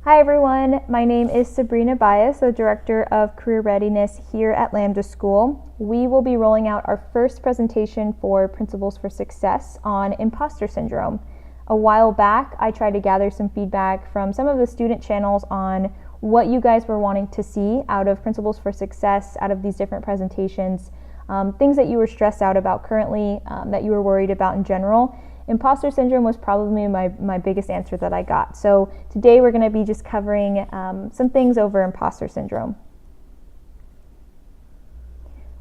Hi everyone, my name is Sabrina Baez, the Director of Career Readiness here at Lambda School. We will be rolling out our first presentation for Principles for Success on imposter syndrome. A while back, I tried to gather some feedback from some of the student channels on what you guys were wanting to see out of Principles for Success, out of these different presentations, things that you were stressed out about currently, that you were worried about in general. Imposter syndrome was probably my biggest answer that I got. So today we're going to be just covering some things over imposter syndrome.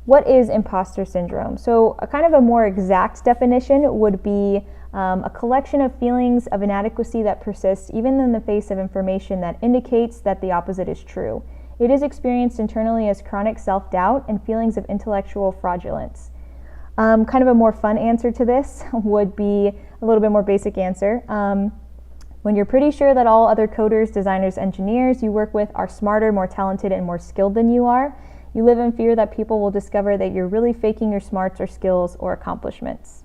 What is imposter syndrome? So a kind of a more exact definition would be a collection of feelings of inadequacy that persists even in the face of information that indicates that the opposite is true. It is experienced internally as chronic self-doubt and feelings of intellectual fraudulence. Kind of a more fun answer to this would be a little bit more basic answer. When you're pretty sure that all other coders, designers, engineers you work with are smarter, more talented, and more skilled than you are, you live in fear that people will discover that you're really faking your smarts or skills or accomplishments.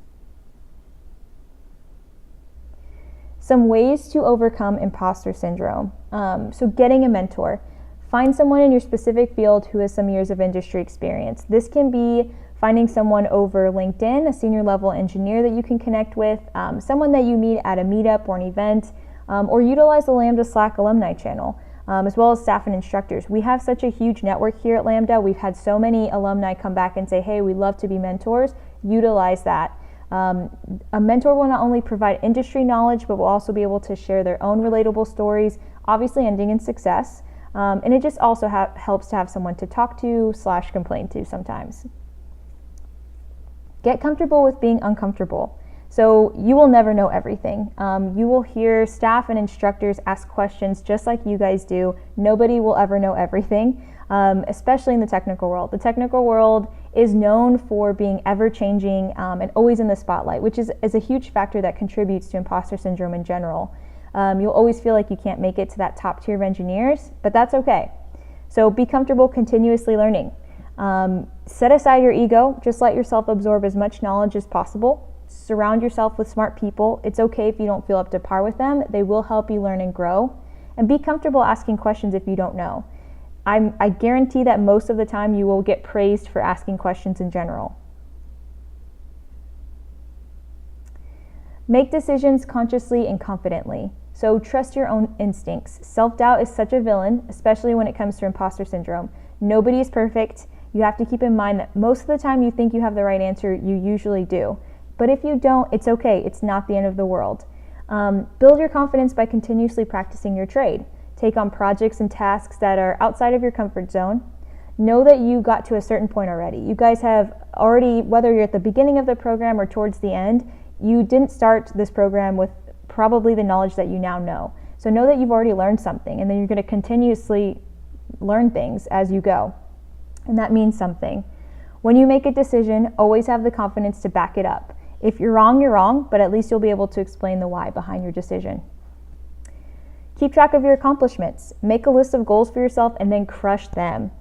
Some ways to overcome imposter syndrome. So getting a mentor. Find someone in your specific field who has some years of industry experience. This can be finding someone over LinkedIn, a senior level engineer that you can connect with, someone that you meet at a meetup or an event, or utilize the Lambda Slack alumni channel, as well as staff and instructors. We have such a huge network here at Lambda. We've had so many alumni come back and say, hey, we'd love to be mentors. Utilize that. A mentor will not only provide industry knowledge, but will also be able to share their own relatable stories, obviously ending in success. And it just also helps to have someone to talk to / complain to sometimes. Get comfortable with being uncomfortable. So you will never know everything. You will hear staff and instructors ask questions just like you guys do. Nobody will ever know everything, especially in the technical world. The technical world is known for being ever-changing and always in the spotlight, which is a huge factor that contributes to imposter syndrome in general. You'll always feel like you can't make it to that top tier of engineers, but that's okay. So be comfortable continuously learning. Set aside your ego, just let yourself absorb as much knowledge as possible. Surround yourself with smart people. It's okay if you don't feel up to par with them. They will help you learn and grow. And be comfortable asking questions if you don't know. I guarantee that most of the time you will get praised for asking questions in general. Make decisions consciously and confidently. So trust your own instincts. Self-doubt is such a villain, especially when it comes to imposter syndrome. Nobody is perfect. You have to keep in mind that most of the time you think you have the right answer, you usually do. But if you don't, it's okay. It's not the end of the world. Build your confidence by continuously practicing your trade. Take on projects and tasks that are outside of your comfort zone. Know that you got to a certain point already. You guys have already, whether you're at the beginning of the program or towards the end, you didn't start this program with probably the knowledge that you now know. So know that you've already learned something, and then you're going to continuously learn things as you go. And that means something. When you make a decision, always have the confidence to back it up. If you're wrong, but at least you'll be able to explain the why behind your decision. Keep track of your accomplishments. Make a list of goals for yourself and then crush them.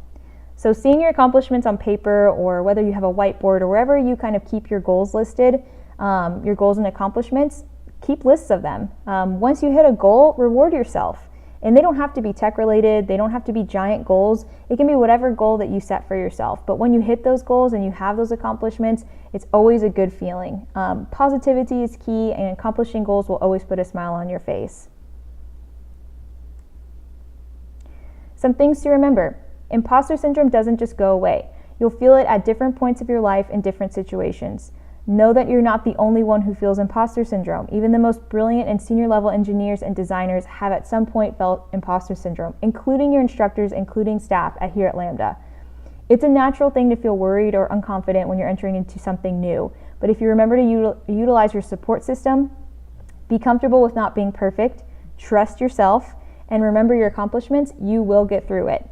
So seeing your accomplishments on paper, or whether you have a whiteboard or wherever you kind of keep your goals listed, your goals and accomplishments, keep lists of them. Once you hit a goal, reward yourself. And they don't have to be tech related. They don't have to be giant goals. It can be whatever goal that you set for yourself. But when you hit those goals and you have those accomplishments, it's always a good feeling. Positivity is key, and accomplishing goals will always put a smile on your face. Some things to remember. Imposter syndrome doesn't just go away. You'll feel it at different points of your life in different situations. Know that you're not the only one who feels imposter syndrome. Even the most brilliant and senior level engineers and designers have at some point felt imposter syndrome, including your instructors, including staff here at Lambda. It's a natural thing to feel worried or unconfident when you're entering into something new. But if you remember to utilize your support system, be comfortable with not being perfect, trust yourself, and remember your accomplishments, you will get through it.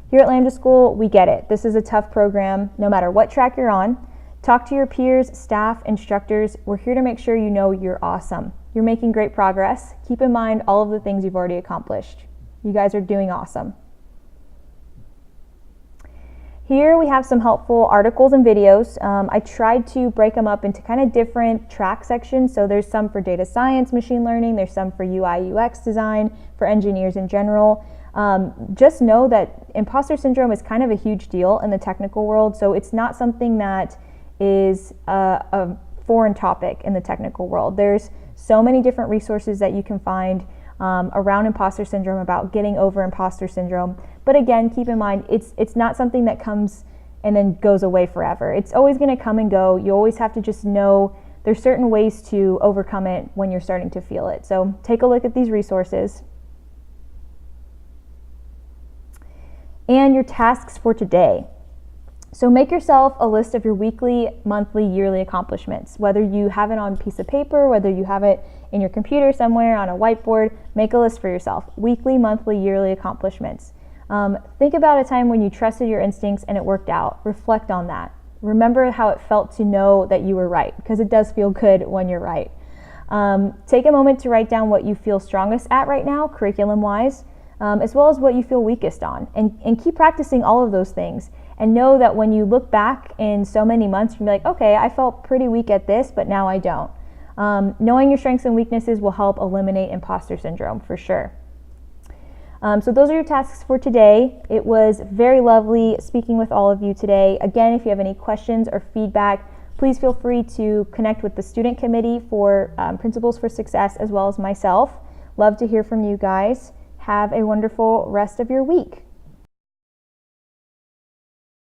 Here at Lambda School, we get it. This is a tough program, no matter what track you're on. Talk to your peers, staff, instructors. We're here to make sure you know you're awesome. You're making great progress. Keep in mind all of the things you've already accomplished. You guys are doing awesome. Here we have some helpful articles and videos. I tried to break them up into kind of different track sections. So there's some for data science, machine learning, there's some for UI, UX design, for engineers in general. Just know that imposter syndrome is kind of a huge deal in the technical world. So it's not something that is a foreign topic in the technical world. There's so many different resources that you can find around imposter syndrome, about getting over imposter syndrome. But again, keep in mind, it's not something that comes and then goes away forever. It's always going to come and go. You always have to just know there's certain ways to overcome it when you're starting to feel it. So take a look at these resources. And your tasks for today. So make yourself a list of your weekly, monthly, yearly accomplishments. Whether you have it on a piece of paper, whether you have it in your computer somewhere on a whiteboard, make a list for yourself. Weekly, monthly, yearly accomplishments. Think about a time when you trusted your instincts and it worked out. Reflect on that. Remember how it felt to know that you were right, because it does feel good when you're right. Take a moment to write down what you feel strongest at right now, curriculum-wise, as well as what you feel weakest on. And keep practicing all of those things. And know that when you look back in so many months, you'll be like, okay, I felt pretty weak at this, but now I don't. Knowing your strengths and weaknesses will help eliminate imposter syndrome for sure. So those are your tasks for today. It was very lovely speaking with all of you today. Again, if you have any questions or feedback, please feel free to connect with the student committee for Principles for Success, as well as myself. Love to hear from you guys. Have a wonderful rest of your week.